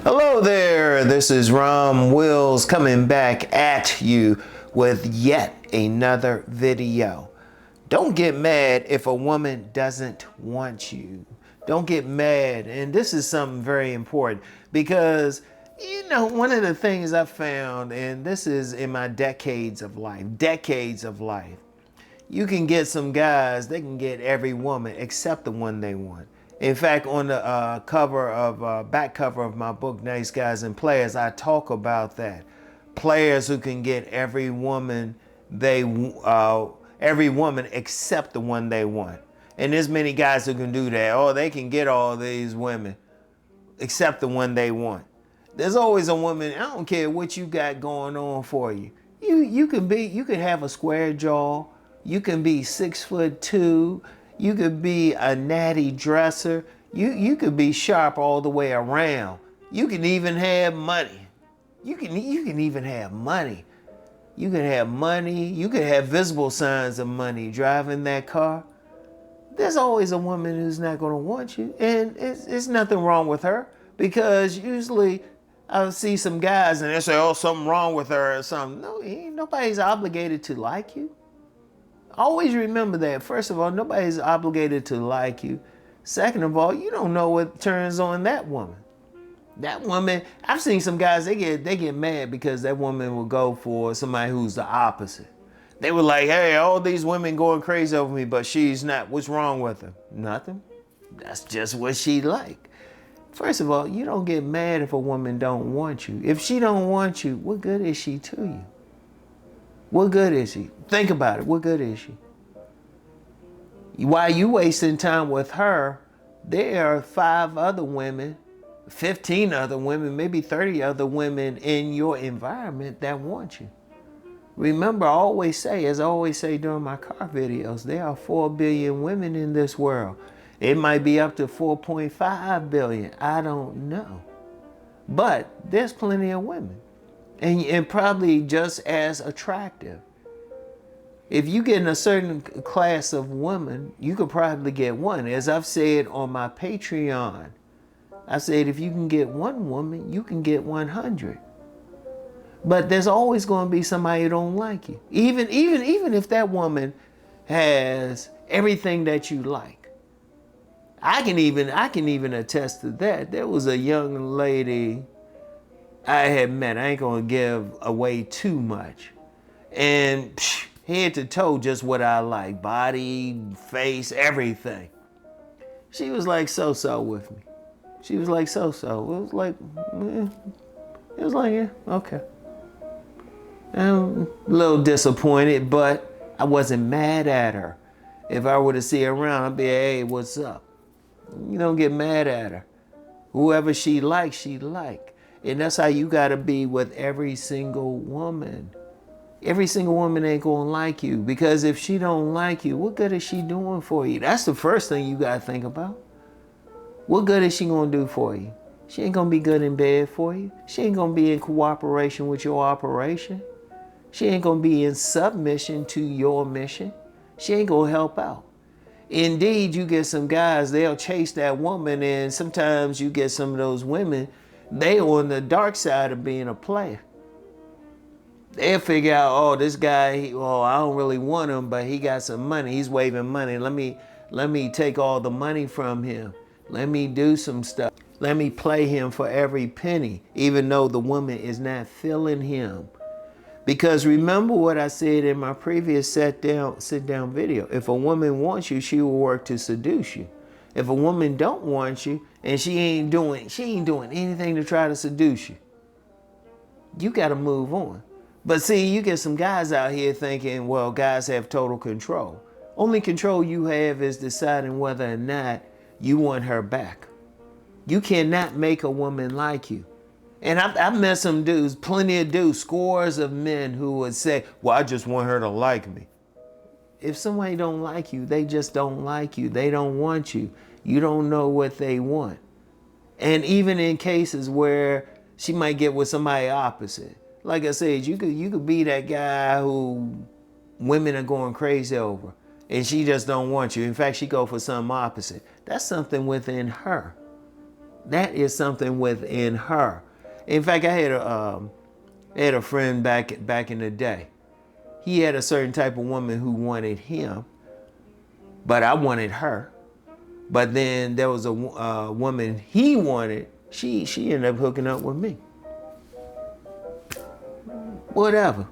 Hello there, this is Rom Wills coming back at you with yet another video. Don't get mad if a woman doesn't want you. Don't get mad, and this is something very important because, you know, one of the things I found, and this is in my decades of life, you can get some guys, they can get every woman except the one they want. In fact, on the back cover of my book, Nice Guys and Players, I talk about that. Players who can get every woman except the one they want. And there's many guys who can do that. Oh, they can get all these women except the one they want. There's always a woman, I don't care what you got going on for you. You can have a square jaw, you can be 6'2", you could be a natty dresser. You could be sharp all the way around. You can even have money. You can even have money. You can have money. You can have visible signs of money driving that car. There's always a woman who's not going to want you. And it's nothing wrong with her, because usually I'll see some guys and they say, oh, something wrong with her or something. No, nobody's obligated to like you. Always remember that. First of all, nobody's obligated to like you. Second of all, you don't know what turns on that woman. That woman, I've seen some guys, they get mad because that woman will go for somebody who's the opposite. They were like, hey, all these women going crazy over me, but she's not. What's wrong with her? Nothing. That's just what she like. First of all, you don't get mad if a woman don't want you. If she don't want you, what good is she to you? What good is she? Think about it. What good is she? While you wasting time with her, there are 5 other women, 15 other women, maybe 30 other women in your environment that want you. Remember, as I always say during my car videos, there are 4 billion women in this world. It might be up to 4.5 billion. I don't know. But there's plenty of women. And probably just as attractive. If you get in a certain class of women, you could probably get one. As I've said on my Patreon, I said if you can get one woman, you can get 100. But there's always going to be somebody who don't like you. Even if that woman has everything that you like. I can even attest to that. There was a young lady I had met. I ain't gonna give away too much. And head to toe, just what I like. Body, face, everything. She was like so-so with me. She was like so-so. It was like, yeah, okay. I'm a little disappointed, but I wasn't mad at her. If I were to see her around, I'd be, hey, what's up? You don't get mad at her. Whoever she likes, she like. And that's how you gotta be with every single woman. Every single woman ain't gonna like you, because if she don't like you, what good is she doing for you? That's the first thing you gotta think about. What good is she gonna do for you? She ain't gonna be good in bed for you. She ain't gonna be in cooperation with your operation. She ain't gonna be in submission to your mission. She ain't gonna help out. Indeed, you get some guys, they'll chase that woman, and sometimes you get some of those women, they on the dark side of being a player. They'll figure out, oh, this guy, I don't really want him, but he got some money. He's waving money. Let me take all the money from him. Let me do some stuff. Let me play him for every penny, even though the woman is not feeling him. Because remember what I said in my previous sit down video. If a woman wants you, she will work to seduce you. If a woman don't want you and she ain't doing anything to try to seduce you, you got to move on. But see, you get some guys out here thinking, well, guys have total control. Only control you have is deciding whether or not you want her back. You cannot make a woman like you. And I've met some dudes, plenty of dudes, scores of men who would say, well, I just want her to like me. If somebody don't like you, they just don't like you. They don't want you. You don't know what they want. And even in cases where she might get with somebody opposite. Like I said, you could be that guy who women are going crazy over, and she just don't want you. In fact, she go for something opposite. That's something within her. That is something within her. In fact, I had a friend back in the day. He had a certain type of woman who wanted him, but I wanted her. But then there was a woman he wanted. She ended up hooking up with me. Whatever.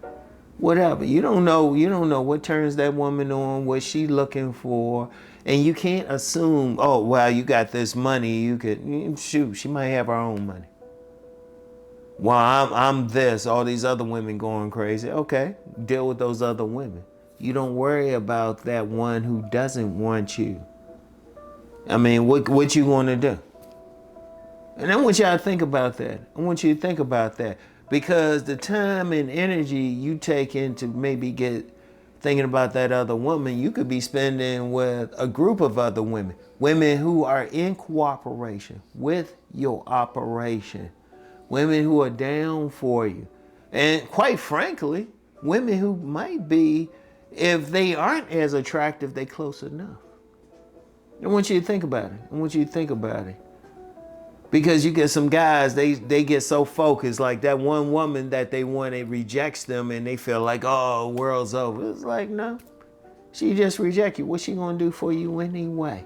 You don't know what turns that woman on, what she looking for. And you can't assume, oh, well, you got this money, you could, shoot, she might have her own money. Well, I'm this, all these other women going crazy. Okay, deal with those other women. You don't worry about that one who doesn't want you. I mean, what you gonna do? And I want y'all to think about that. I want you to think about that. Because the time and energy you take into maybe thinking about that other woman, you could be spending with a group of other women. Women who are in cooperation with your operation. Women who are down for you. And quite frankly, women who might be, if they aren't as attractive, they close enough. I want you to think about it. Because you get some guys, they get so focused, like that one woman that they want, it rejects them and they feel like, oh, world's over. It's like, no, she just reject you. What's she gonna do for you anyway?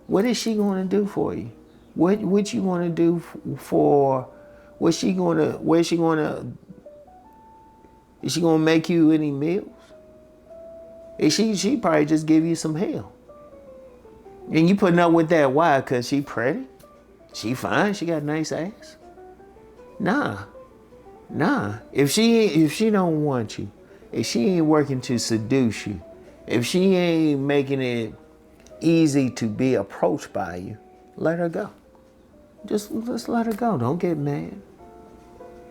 What is she gonna do for you? What you gonna do for, is she gonna make you any meals? Is she probably just give you some hell. And you putting up with that, why? Cause she pretty? She fine, she got nice ass. Nah. If she don't want you, if she ain't working to seduce you, if she ain't making it easy to be approached by you, let her go. Just let her go. Don't get mad.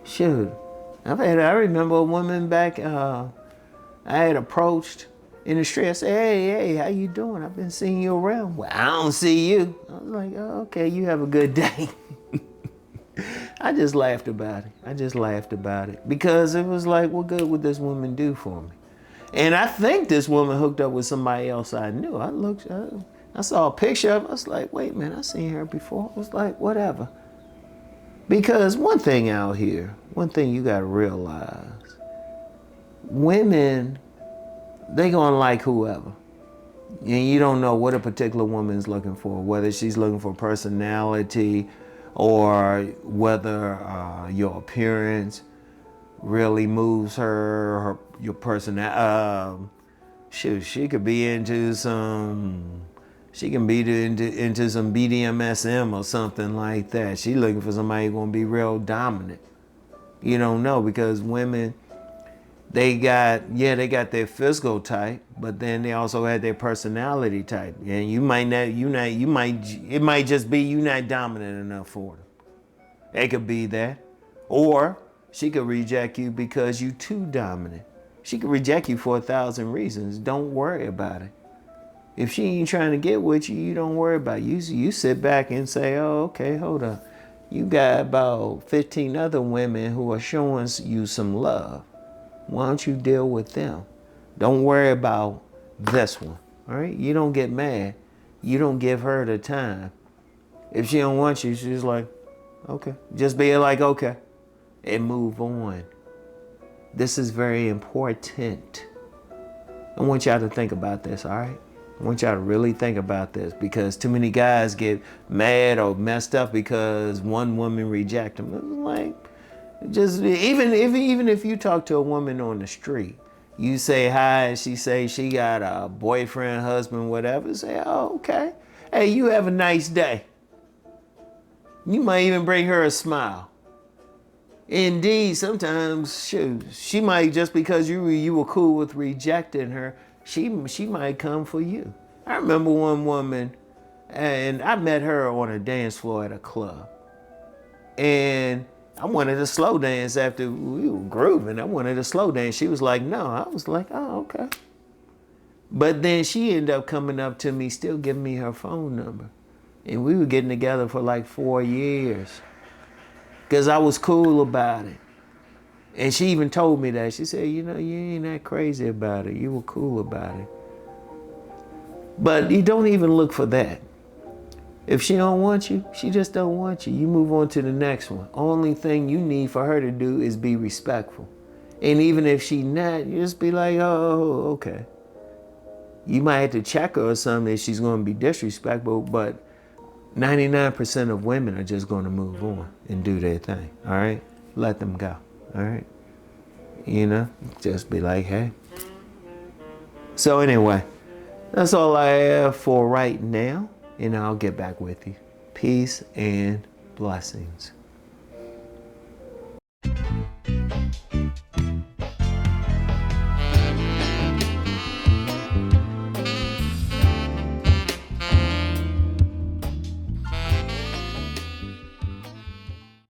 Shoot. I remember a woman back, I had approached in the street. I said, hey, how you doing? I've been seeing you around. Well, I don't see you. I was like, oh, okay, you have a good day. I just laughed about it. Because it was like, what good would this woman do for me? And I think this woman hooked up with somebody else I knew. I saw a picture of her. I was like, wait a minute, I've seen her before. I was like, whatever. Because one thing out here, one thing you gotta realize, women, they gonna like whoever. And you don't know what a particular woman's looking for, whether she's looking for personality or whether your appearance really moves her your personality. She could be into some BDMSM or something like that. She looking for somebody who's gonna be real dominant. You don't know, because women, they got their physical type, but then they also had their personality type. And it might just be you not dominant enough for them. It could be that. Or she could reject you because you too dominant. She could reject you for 1,000 reasons. Don't worry about it. If she ain't trying to get with you, you don't worry about it. You sit back and say, oh, okay, hold up. You got about 15 other women who are showing you some love. Why don't you deal with them? Don't worry about this one, all right? You don't get mad. You don't give her the time. If she don't want you, she's like, okay. Just be like, okay, and move on. This is very important. I want y'all to think about this, all right? I want y'all to really think about this, because too many guys get mad or messed up because one woman rejects them. It's like, just even if you talk to a woman on the street, you say hi and she say she got a boyfriend, husband, whatever, say, oh, okay. Hey, you have a nice day. You might even bring her a smile. Indeed, sometimes she might, just because you were cool with rejecting her, she might come for you. I remember one woman, and I met her on a dance floor at a club. And I wanted to slow dance after we were grooving. I wanted to slow dance. She was like, no. I was like, oh, okay. But then she ended up coming up to me, still giving me her phone number. And we were getting together for like 4 years. Because I was cool about it. And she even told me that. She said, you ain't that crazy about it. You were cool about it. But you don't even look for that. If she don't want you, she just don't want you. You move on to the next one. Only thing you need for her to do is be respectful. And even if she not, you just be like, oh, okay. You might have to check her or something if she's going to be disrespectful, but 99% of women are just going to move on and do their thing, all right? Let them go, all right? You know, just be like, hey. So anyway, that's all I have for right now, and I'll get back with you. Peace and blessings.